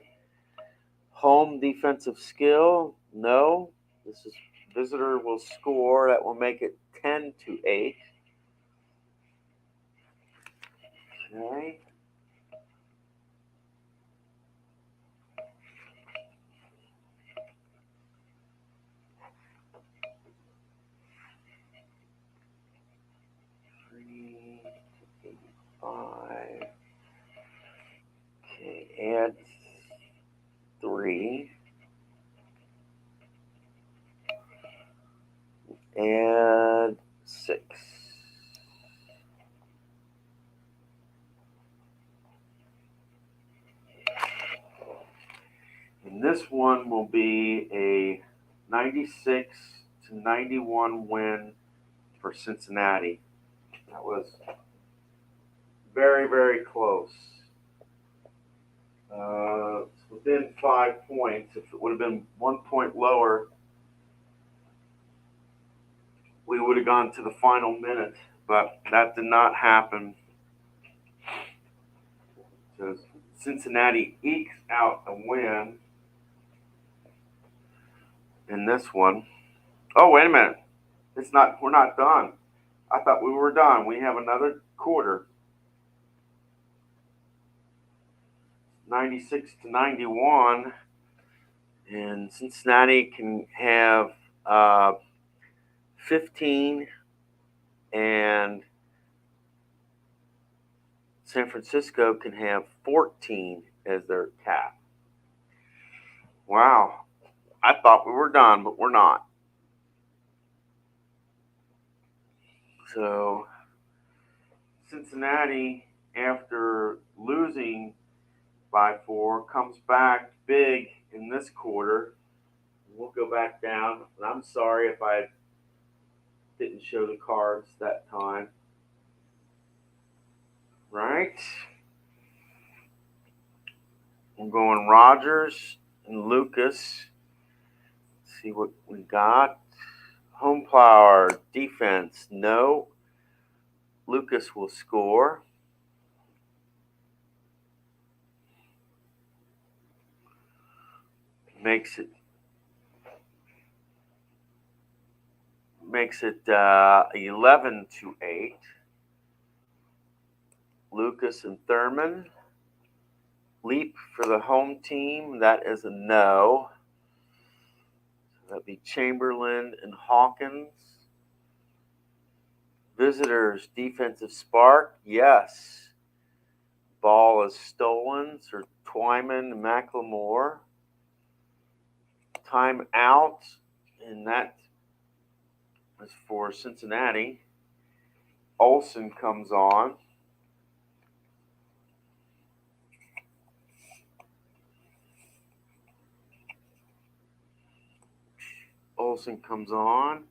Home defensive skill, no. This is visitor will score. That will make it 10-8. Okay. $3.85. Okay, add 3. Add 6. And this one will be a 96-91 win for Cincinnati. That was very, very close. It's within 5 points. If it would have been 1 point lower, we would have gone to the final minute, but that did not happen. So Cincinnati ekes out a win in this one. Oh, wait a minute. We're not done. I thought we were done. We have another quarter. 96-91. And Cincinnati can have 15, and San Francisco can have 14 as their cap. Wow. I thought we were done, but we're not. So Cincinnati, after losing by 4, comes back big in this quarter. We'll go back down. And I'm sorry if I didn't show the cards that time. Right? I'm going Rogers and Lucas. Let's see what we got. Home power, defense, no. Lucas will score. Makes it 11-8. Lucas and Thurman. Leap for the home team. That is a no. That'd be Chamberlain and Hawkins. Visitors, defensive spark. Yes. Ball is stolen. So Twyman and McLemore. Time out. And that is for Cincinnati. Olsen comes on. Olsen comes on.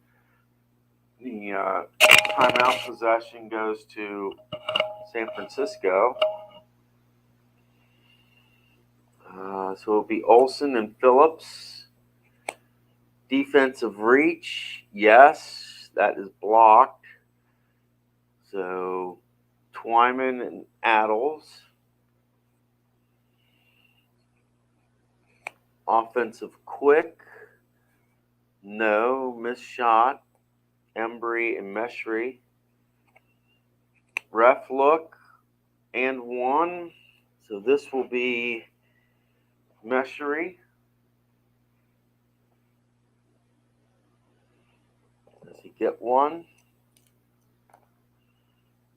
The timeout possession goes to San Francisco. So it'll be Olsen and Phillips. Defensive reach, yes, that is blocked. So Twyman and Adles. Offensive quick, no, missed shot. Embry and Meshry. Ref look and 1. So this will be Meshry. Does he get 1?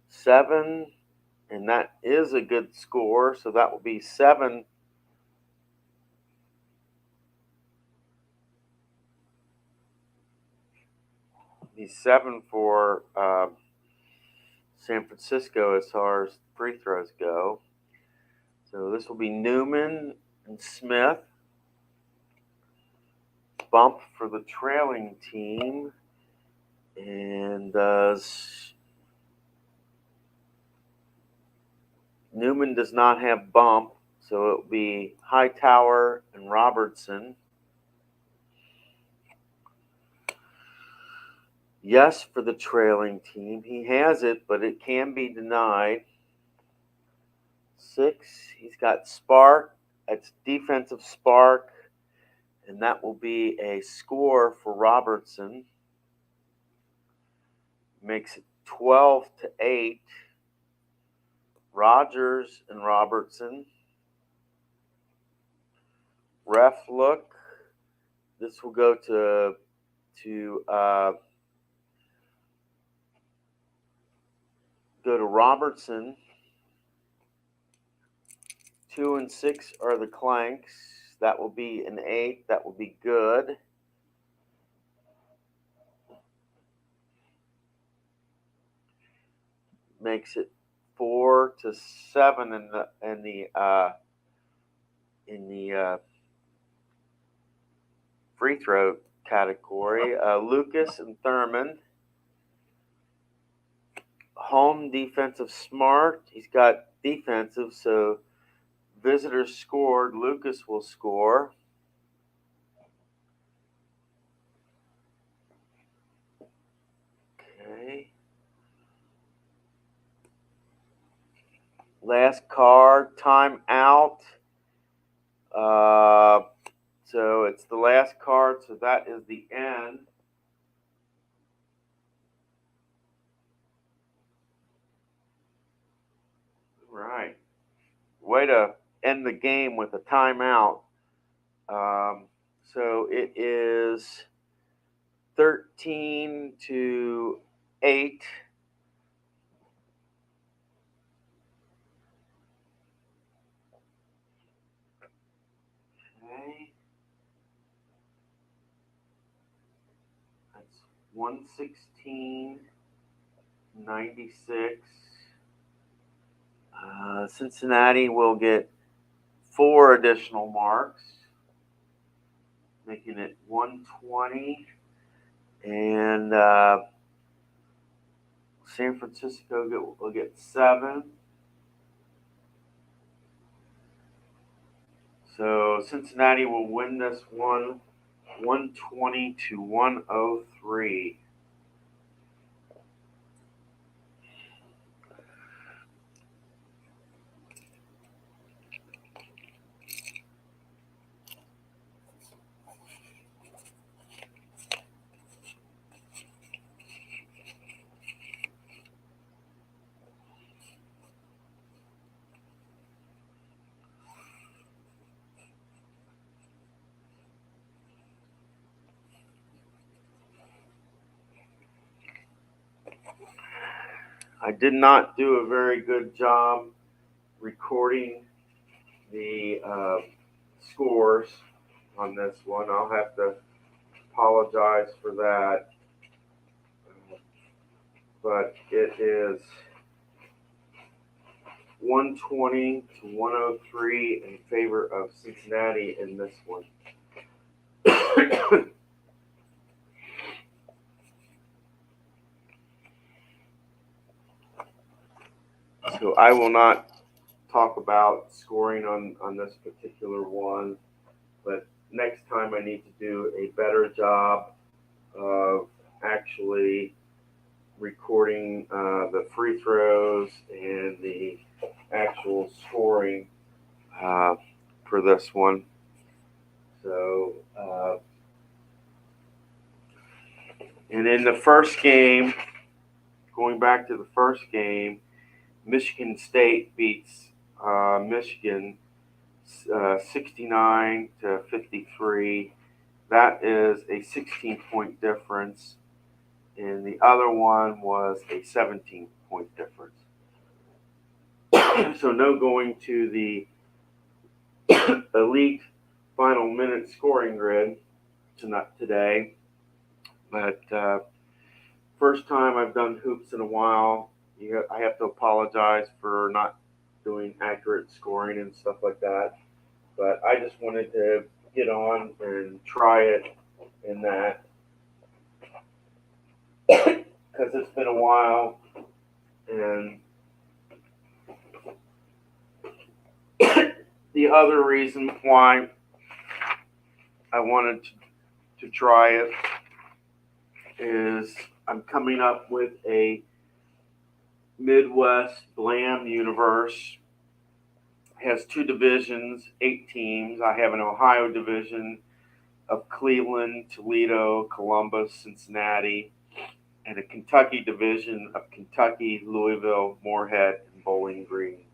7, and that is a good score. So that will be 7. Be 7 for San Francisco as far as free throws go. So this will be Newman and Smith. Bump for the trailing team. And Newman does not have bump, so it will be Hightower and Robertson. Yes for the trailing team. He has it, but it can be denied. 6, he's got spark. It's defensive spark, and that will be a score for Robertson. Makes it 12-8. Rogers and Robertson. Ref look. This will go to Robertson. 2 and 6 are the clanks. That will be an 8. That will be good. Makes it 4-7 in the free throw category. Lucas and Thurman. Home defensive smart. He's got defensive, so visitors scored. Lucas will score. Okay. Last card, time out. So it's the last card, so that is the end. try to end the game with a timeout. So it is 13-8. Okay. That's 116.96. Cincinnati will get 4 additional marks, making it 120. And San Francisco will get 7. So Cincinnati will win this one 120-103. I did not do a very good job recording the scores on this one. I'll have to apologize for that. But it is 120-103 in favor of Cincinnati in this one. So I will not talk about scoring on this particular one, but next time I need to do a better job of actually recording the free throws and the actual scoring for this one. So, and in the first game, going back to the first game, Michigan State beats Michigan 69-53. That is a 16-point difference, and the other one was a 17-point difference. So no going to the elite final minute scoring grid today, but first time I've done hoops in a while. I have to apologize for not doing accurate scoring and stuff like that, but I just wanted to get on and try it in that because it's been a while, and the other reason why I wanted to try it is I'm coming up with a Midwest Blam universe. It has 2 divisions, 8 teams. I have an Ohio division of Cleveland, Toledo, Columbus, Cincinnati, and a Kentucky division of Kentucky, Louisville, Moorhead, and Bowling Green.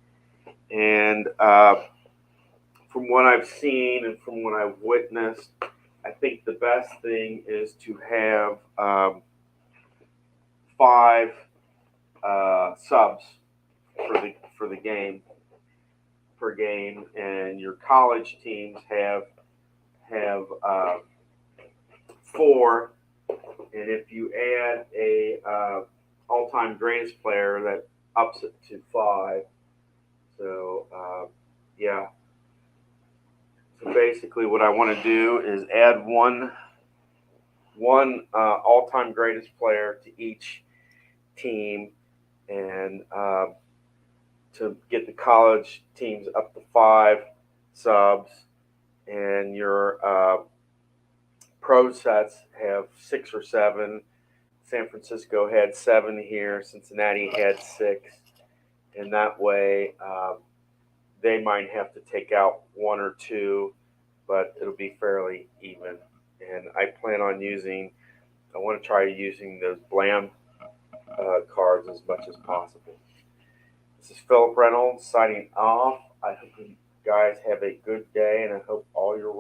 And from what I've seen and from what I've witnessed, I think the best thing is to have 5 subs for the game per game, and your college teams have 4, and if you add a all-time greatest player, that ups it to 5. So yeah. So basically, what I want to do is add one all-time greatest player to each team, and to get the college teams up to 5 subs, and your pro sets have 6 or 7. San Francisco had 7 here. Cincinnati had 6, and that way they might have to take out 1 or 2, but it'll be fairly even. And I plan on I want to try using those Blam cards as much as possible. This is Philip Reynolds signing off I hope you guys have a good day, and I hope all your